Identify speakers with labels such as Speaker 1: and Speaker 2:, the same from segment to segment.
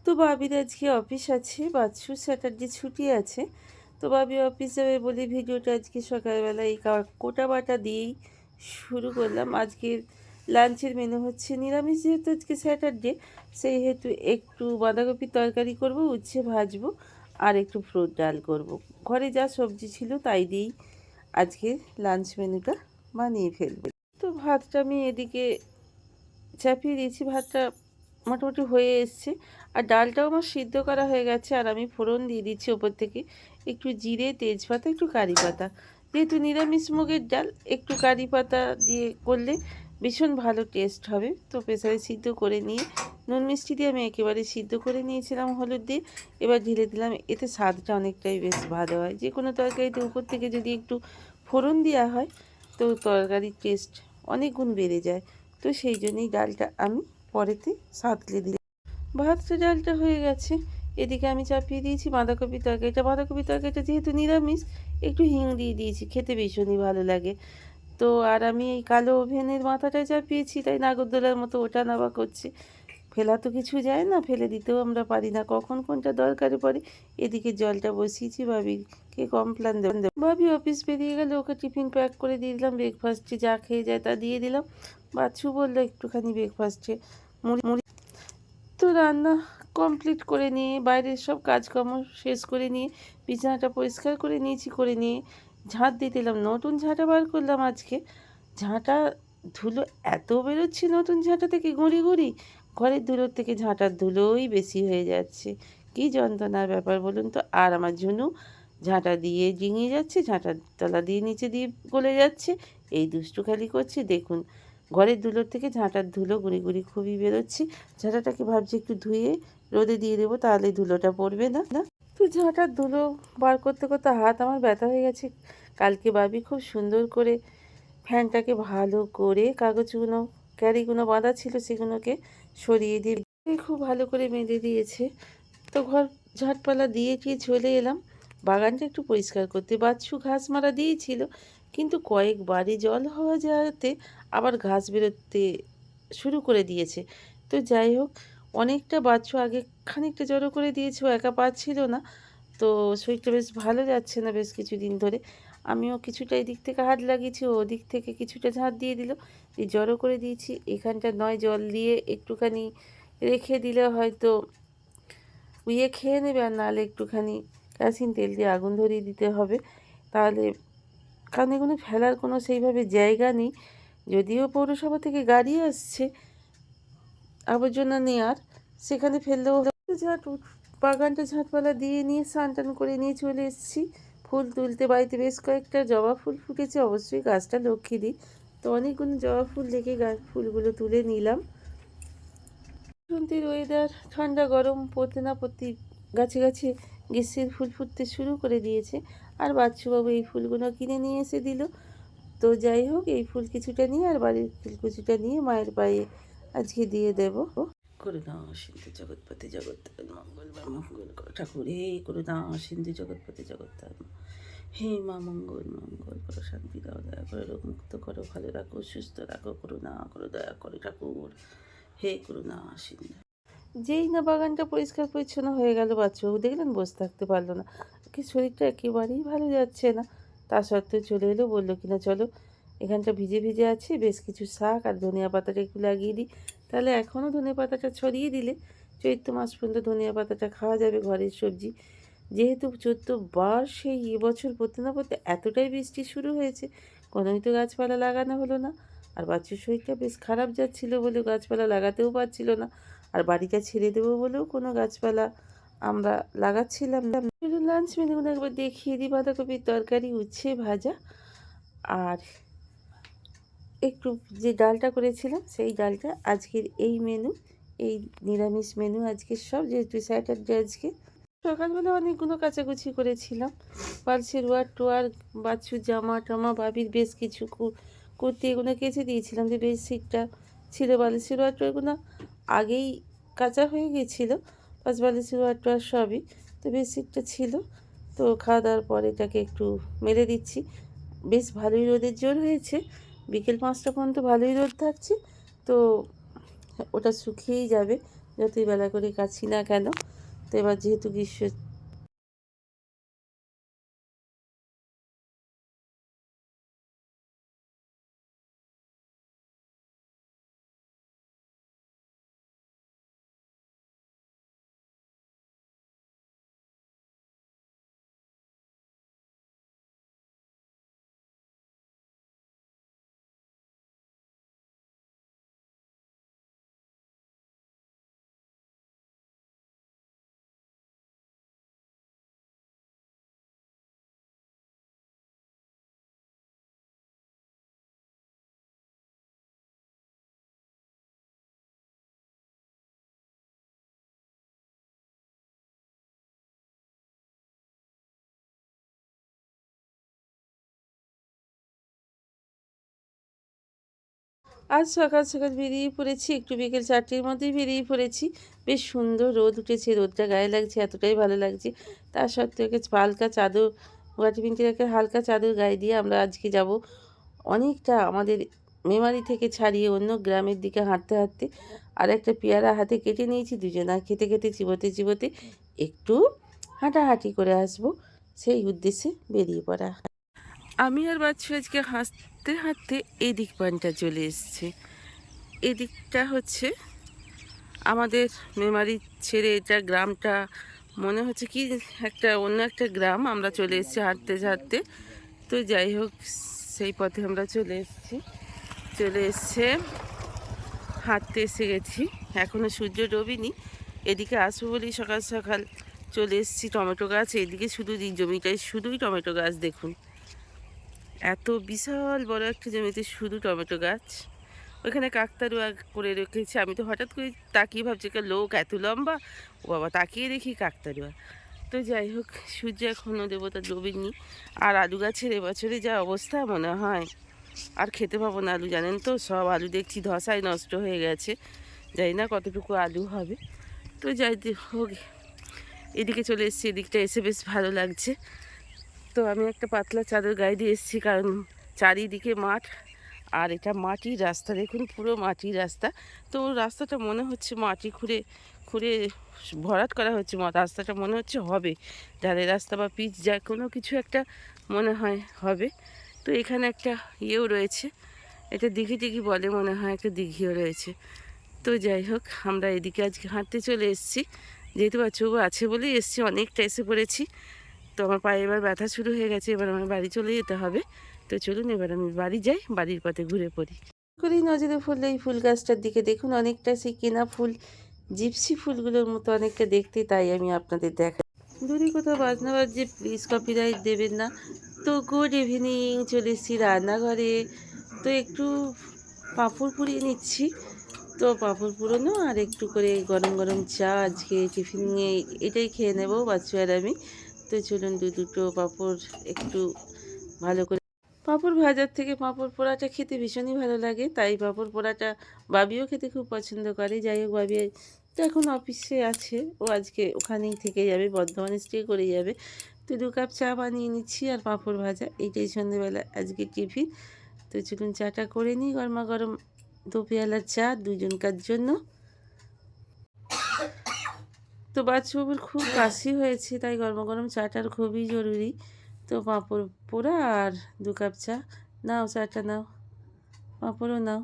Speaker 1: তো বাবির আজকে অফিস আছে, বাচ্চু স্যাটারডে ছুটি আছে। তো বাবি অফিস যাবে বলে ভিডিওটা আজকে সকালবেলা এই কোটা বাটা দিয়েই শুরু করলাম। আজকের লাঞ্চের মেনু হচ্ছে নিরামিষ, যেহেতু আজকে স্যাটারডে সেই হেতু একটু বাঁধাকপির তরকারি করব, উচ্ছে ভাজবো আর একটু ফ্রুট ডাল করব। ঘরে যা সবজি ছিল তাই দিয়েই আজকে লাঞ্চ মেনুটা বানিয়ে ফেলবে। তো ভাতটা আমি এদিকে চাপিয়ে দিয়েছি, ভাতটা মোটামুটি হয়ে এসছে। আর ডালটাও আমার সিদ্ধ করা হয়ে গেছে, আর আমি ফোড়ন দিয়ে দিচ্ছি ওপর থেকে একটু জিরে, তেজপাতা, একটু কারি পাতা। যেহেতু নিরামিষ মুগের ডাল, একটু কারি পাতা দিয়ে করলে ভীষণ ভালো টেস্ট হবে। তো প্রেসারে সিদ্ধ করে নিয়ে নুন মিষ্টি দিয়ে আমি একেবারে সিদ্ধ করে নিয়েছিলাম হলুদ দিয়ে। এবার ঢেলে দিলাম, এতে স্বাদটা অনেকটাই বেশ ভালো হয়। যে কোনো তরকারিতে উপর থেকে যদি একটু ফোড়ন দেওয়া হয় তো তরকারির টেস্ট অনেক গুণ বেড়ে যায়। তো সেই জন্যই ডালটা আমি পরেতে সাঁতলে দিলাম। ভাতটা ডালটা হয়ে গেছে, এদিকে আমি চাপিয়ে দিয়েছি বাঁধাকপি তরকারিটা যেহেতু নিরামিষ একটু হিং দিয়ে দিয়েছি, খেতে ভীষণই ভালো লাগে। তো আর আমি এই কালো ওভেনের মাথাটায় চাপিয়েছি, তাই নাগরদোলার মতো ওঠা নামা করছে। ফেলা তো কিছু যায় না, ফেলে দিতেও আমরা পারি না, কখন কোনটা দরকারে পড়ে। এদিকে জলটা বসিয়েছি, ভাবিকে কমপ্লেন দেব। ভাবি অফিস বেরিয়ে গেলে ওকে টিফিন প্যাক করে দিয়ে দিলাম, ব্রেকফাস্টে যা খেয়ে যায় তা দিয়ে দিলাম। বাচ্চু বললো একটুখানি ব্রেকফাস্টে মুড়ি মুড়ি। তো রান্না কমপ্লিট করে নিয়ে বাইরের সব কাজকর্ম শেষ করে নিয়ে বিছানাটা পরিষ্কার করে নিয়ে ঝাঁট দিয়ে দিলাম। নতুন ঝাঁটা বার করলাম আজকে। ঝাঁটা ধুলো এত বেরোচ্ছে নতুন ঝাঁটা থেকে, গুঁড়ি গুঁড়ি। ঘরের ধুলোর থেকে ঝাঁটার ধুলোই বেশি হয়ে যাচ্ছে। কী যন্ত্রণার ব্যাপার বলুন তো। আর আমার ঝুনু ঝাঁটা দিয়ে ডিঙিয়ে যাচ্ছে, ঝাঁটার তলা দিয়ে নিচে দিয়ে গলে যাচ্ছে, এই দুষ্টু খালি করছে। দেখুন, ঘরের ধুলোর থেকে ঝাঁটার ধুলো গুঁড়ি গুঁড়ি খুবই বেরোচ্ছে। ঝাঁটাটাকে ভাবছি একটু ধুয়ে রোদে দিয়ে দেবো, তাহলে ধুলোটা পড়বে না। তো ঝাঁটার ধুলো বার করতে করতে হাত আমার ব্যথা হয়ে গেছে। কালকে বাবি খুব সুন্দর করে ফ্যানটাকে ভালো করে কাগজগুলো, ক্যারিগুলো বাঁধা ছিল সেগুলোকে সরিয়ে দিয়ে খুব ভালো করে বেঁধে দিয়েছে। তো ঘর ঝাঁটপালা দিয়ে টিয়ে চলে এলাম বাগানটা একটু পরিষ্কার করতে। বাচ্চু ঘাস মারা দিয়েছিল, কিন্তু কয়েকবারই জল হওয়া যাওয়াতে আবার ঘাস বেরোতে শুরু করে দিয়েছে। তো যাই হোক, অনেকটা বাচ্চু আগে খানিকটা জড়ো করে দিয়েছে, ও একা পাচ্ছিল না। তো শরীরটা বেশ ভালো যাচ্ছে না বেশ কিছুদিন ধরে। আমিও কিছুটা এদিক থেকে হাত লাগিয়েছি, ও ওদিক থেকে কিছুটা ঝাঁট দিয়ে দিল, দিয়ে জড়ো করে দিয়েছি। এখানটা নয় জল দিয়ে একটুখানি রেখে দিলে হয়তো উইয়ে খেয়ে নেবে, আর নাহলে একটুখানি কেরোসিন তেল দিয়ে আগুন ধরিয়ে দিতে হবে। তাহলে, কারণ এগুলো ফেলার কোনো সেইভাবে জায়গা নেই। যদিও পৌরসভা থেকে গাড়ি আসছে আবর্জনা নেওয়ার, সেখানে ফেললেও ঝাঁট বাগানটা ঝাঁটপালা দিয়ে নিয়ে স্নান টান করে নিয়ে চলে এসেছি ফুল তুলতে। বাড়িতে বেশ কয়েকটা জবা ফুল ফুটেছে, অবশ্যই গাছটা লক্ষ্মী দিই। তো অনেকগুলো জবা ফুল দেখে গাছ ফুলগুলো তুলে নিলাম। বসন্তের ওয়েদার, ঠান্ডা গরম পড়তে না পড়তে গাছে গাছে গ্রীষ্মের ফুল ফুটতে শুরু করে দিয়েছে। আর বাচ্চুবাবু এই ফুলগুলো কিনে নিয়ে এসে দিল। তো যাই হোক, এই ফুল কিছুটা নিয়ে আর বাড়ির ফুল কিছুটা নিয়ে মায়ের পায়ে আজকে দিয়ে দেব। করুণা সিন্ধু জগৎপতি জগৎ মঙ্গল বা মঙ্গল কর ঠাকুর, হে করুণা সিন্ধু জগৎপতি জগৎ, হে মা মঙ্গল মঙ্গল করো, শান্তি দাও, দয়া করে রোগ মুক্ত করো, ভালো রাখো, সুস্থ রাখো, করুণা করো, দয়া করো ঠাকুর, হে করুণা সিন্ধু। যেই না বাগানটা পরিষ্কার পরিচ্ছন্ন হয়ে গেল, বাচ্চাবাবু দেখলেন বসে থাকতে পারলো না, কি শরীরটা একেবারেই ভালো যাচ্ছে না। তা সত্ত্বেও চলে এলো, বললো কিনা চলো এখানটা ভিজে ভিজে আছে, বেশ কিছু শাক আর ধনিয়া পাতাটা একটু লাগিয়ে দিই। তাহলে এখনও ধনিয়া পাতাটা ছড়িয়ে দিলে চৈত্র মাস পর্যন্ত ধনিয়া পাতাটা খাওয়া যাবে, ঘরের সবজি। যেহেতু 14বার সেই এবছর পড়তে না পড়তে এতটাই বৃষ্টি শুরু হয়েছে, কোনোই তো গাছপালা লাগানো হলো না। আর বাচ্চার শরীরটা বেশ খারাপ যাচ্ছিলো বলে গাছপালা লাগাতেও পারছিল না। আর বাড়িটা ছেড়ে দেবো বলেও কোনো গাছপালা আমরা লাগাচ্ছিলাম না। লাঞ্চ মেনুগুলো একবার দেখিয়ে দিই। বাঁধাকপির তরকারি, উচ্ছে ভাজা, আর একটু যে ডালটা করেছিলাম সেই ডালটা। আজকের এই মেনু, এই নিরামিষ মেনু আজকে সব, যেহেতু স্যাটারডে আজকে। সকালবেলা অনেকগুলো কাচাকুচি করেছিলাম, পালসের ওয়ার টোয়ার, বাচ্চুর জামা টামা, বাবির বেশ কিছু কুর্তি, এগুলো কেচে দিয়েছিলাম। যে বেডশিটটা ছিল, বালিশের ওয়ার টোয়ারগুলো আগেই কাঁচা হয়ে গিয়েছিলো, পাঁচ বালিশের ওয়ার টোয়ার সবই। তো বেডশিটটা ছিল, তো খাওয়া দাওয়ার পর এটাকে একটু মেলে দিচ্ছি। বেশ ভালোই রোদের জোর হয়েছে, বিকেল 5টা পর্যন্ত ভালোই রোদ থাকছে। তো ওটা শুকিয়েই যাবে যতই বেলা করে কাছি না কেন। তো এবার যেহেতু গ্রীষ্ম আজ সকাল সকাল বেরিয়ে পড়েছি, একটু বিকেল 4টের মধ্যেই বেরিয়ে পড়েছি। বেশ সুন্দর রোদ উঠেছে, রোদটা গায়ে লাগছে, এতটাই ভালো লাগছে। তার সত্ত্বেও হালকা চাদর ওয়াটি প্রিন্টের একটা হালকা চাদর গায়ে দিয়ে আমরা আজকে যাব অনেকটা আমাদের মেমারি থেকে ছাড়িয়ে অন্য গ্রামের দিকে হাঁটতে হাঁটতে। আর একটা পেয়ারা হাতে কেটে নিয়েছি, দুজনা খেতে খেতে চিবোতে চিবোতে একটু হাঁটাহাঁটি করে আসবো, সেই উদ্দেশ্যে বেরিয়ে পড়া। আমি আর বাচ্চু আজকে হাঁটতে হাঁটতে এই দিক পানটা চলে এসছে। এদিকটা হচ্ছে আমাদের মেমারি ছেড়ে, এটা গ্রামটা মনে হচ্ছে কি একটা অন্য একটা গ্রাম। আমরা চলে এসেছি হাঁটতে হাঁটতে। তো যাই হোক, সেই পথে আমরা চলে এসছে হাঁটতে এসে গেছি। এখনও সূর্য ডোবেনি। এদিকে আসবো বলেই সকাল সকাল চলে এসেছি। টমেটো গাছ এদিকে শুধু জমিটায় শুধুই টমেটো গাছ, দেখুন এত বিশাল বড় একটা জমিতে শুধু টমেটো গাছ। ওইখানে কাকতারুয়া করে রেখেছি। আমি তো হঠাৎ করে তাকিয়ে ভাবছি লোক এত লম্বা, ও বাবা, তাকিয়ে দেখি কাকতারুয়া। তো যাই হোক, সূর্য এখনও দেবতা ডোবেনি। আর আলু গাছের এবছরে যা অবস্থা, মনে হয় আর খেতে পাবো না আলু, জানেন তো। সব আলু দেখছি ধসায় নষ্ট হয়ে গেছে, জানি না কতটুকু আলু হবে। তো যাই হোক, এদিকে চলে এসেছি, এদিকটা এসে বেশ ভালো লাগছে। তো আমি একটা পাতলা চাদর গায়ে দিয়ে এসেছি, কারণ চারিদিকে মাঠ। আর এটা মাটির রাস্তা, দেখুন পুরো মাটির রাস্তা। তো রাস্তাটা মনে হচ্ছে মাটি খুঁড়ে খুঁড়ে ভরাট করা হচ্ছে। রাস্তাটা মনে হচ্ছে হবে ঢালাই রাস্তা বা পিচ, যা কোনো কিছু একটা মনে হয় হবে। তো এখানে একটা ইয়েও রয়েছে, এটা দিঘি টিঘি বলে মনে হয়, একটা দিঘিও রয়েছে। তো যাই হোক, আমরা এদিকে আজকে হাঁটতে চলে এসেছি, যেহেতু বাচ্চু আছে বলেই এসেছি। অনেকটা এসে পড়েছি। তো আমার পায়ে এবার ব্যথা শুরু হয়ে গেছে, এবার আমার বাড়ি চলে যেতে হবে। তো চলুন এবার আমি বাড়ি যাই, বাড়ির পথে ঘুরে পড়ি। করেই নজরে পড়লো এই ফুল গাছটার দিকে, দেখুন অনেকটা সেই কেনা ফুল, জিপসি ফুলগুলোর মতো অনেকটা দেখতে। তাই আমি আপনাদের দেখাই। দূরে কোথাও বাজনা বাজছে, প্লিজ কপিরাইট দেবেন না। তো গুড ইভিনিং, চলে এসেছি রান্নাঘরে। তো একটু পাঁপড় পুড়িয়ে নিচ্ছি। তো পাঁপড় পুরোনো আর একটু করে গরম গরম চা, আজকে টিফিনে এটাই খেয়ে নেবো বাচ্চু আর আমি। তো চলুন দুটো পাঁপড় একটু ভালো করে, পাঁপড় ভাজার থেকে পাঁপড় পোড়াটা খেতে ভীষণই ভালো লাগে। তাই পাঁপড় পোড়াটা বাবিও খেতে খুব পছন্দ করে। যাই হোক, বাবি তো এখন অফিসে আছে, ও আজকে ওখানেই থেকে যাবে, বর্ধমানে স্টে করে যাবে। তো 2 কাপ চা বানিয়ে নিচ্ছি আর পাঁপড় ভাজা, এইটাই সন্ধ্যেবেলা আজকে টিফিন। তো চলুন চাটা করে নিই, গরমা গরম 2 পেয়ালা চা দুজনকার জন্য। তো বাচ্চাবাবুর খুব কাশি হয়েছে, তাই গরমা গরম চাটার খুবই জরুরি। তো পাঁপড় পোড়া আর 2 কাপ চা। নাও চাটা নাও, পাঁপড়ও নাও।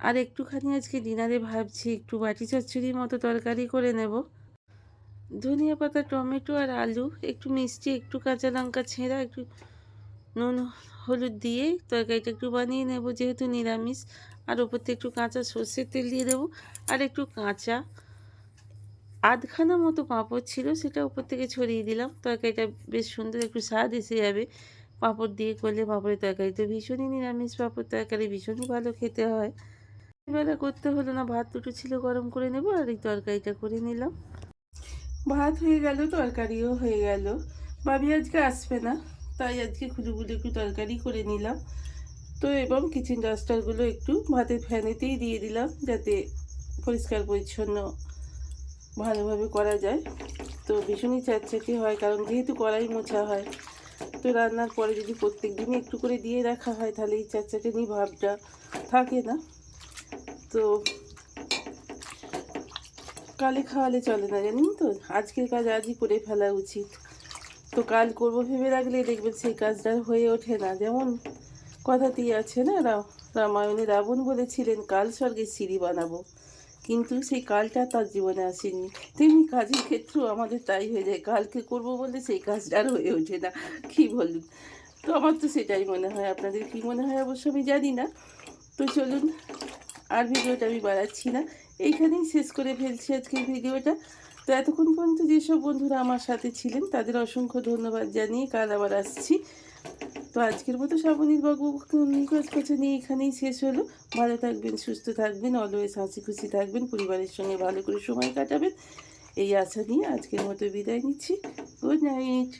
Speaker 1: আর একটুখানি আজকে ডিনারে ভাবছি একটু বাটি চচ্চড়ির মতো তরকারি করে নেব। ধনিয়া পাতা, টমেটো আর আলু, একটু মিষ্টি, একটু কাঁচা লঙ্কা ছেঁড়া, একটু নুন হলুদ দিয়ে তরকারিটা একটু বানিয়ে নেব, যেহেতু নিরামিষ। আর ওপর থেকে একটু কাঁচা সর্ষের তেল দিয়ে দেবো। আর একটু কাঁচা আধখানা মতো পাঁপড় ছিল, সেটা উপর থেকে ছড়িয়ে দিলাম। তরকারিটা বেশ সুন্দর একটু স্বাদ এসে যাবে পাঁপড় দিয়ে করলে। পাঁপড়ের তরকারি তো ভীষণই নিরামিষ, পাঁপড় তরকারি ভীষণই ভালো খেতে হয়। এবেলা করতে হলো না, ভাত দুটো ছিল গরম করে নেব, আর এই তরকারিটা করে নিলাম। ভাত হয়ে গেল, তরকারিও হয়ে গেল। ভাবি আজকে আসবে না, তাই আজকে খুলুগুলো একটু তরকারি করে নিলাম। তো এবং কিচেন ডাস্টারগুলো একটু ভাতের ফ্যানেতেই দিয়ে দিলাম, যাতে পরিষ্কার পরিচ্ছন্ন ভালোভাবে করা যায়। তো ভীষণই চ্যাটচ্যাটি হয়, কারণ যেহেতু কড়াই মোছা হয়। তো রান্নার পরে যদি প্রত্যেক দিনই একটু করে দিয়ে রাখা হয়, তাহলে এই চ্যাটচ্যাটানি ভাবটা থাকে না। তো কালে খাওয়ালে চলে না, জানেন তো। আজকের কাজ আজই করে ফেলা উচিত। তো কাল করবো ভেবে রাখলে দেখবেন সেই কাজটা হয়ে ওঠে না। যেমন কথাতেই আছে না, রামায়ণে রাবণ বলেছিলেন কাল স্বর্গে সিঁড়ি বানাবো, কিন্তু সেই কালটা তার জীবনে আসেনি। তেমনি কাজের ক্ষেত্রেও আমাদের তাই হয়ে যায়, কালকে করবো বলে সেই কাজটা আর হয়ে ওঠে না। কী বলুন? তো আমার তো সেটাই মনে হয়, আপনাদের কী মনে হয় অবশ্য আমি জানি না। তো চলুন, আর ভিডিওটা আমি বাড়াচ্ছি না, এইখানেই শেষ করে ফেলছি আজকের ভিডিওটা। তো এতক্ষণ পর্যন্ত যেসব বন্ধুরা আমার সাথে ছিলেন তাদের অসংখ্য ধন্যবাদ জানিয়ে কাল আবার আসছি। তো আজকের মতো শ্রাবণীর বাবু কাছে নিয়ে এখানেই শেষ হলো। ভালো থাকবেন, সুস্থ থাকবেন, অলওয়েজ হাসি খুশি থাকবেন, পরিবারের সঙ্গে ভালো করে সময় কাটাবেন, এই আশা নিয়ে আজকের মতো বিদায় নিচ্ছি। Good night.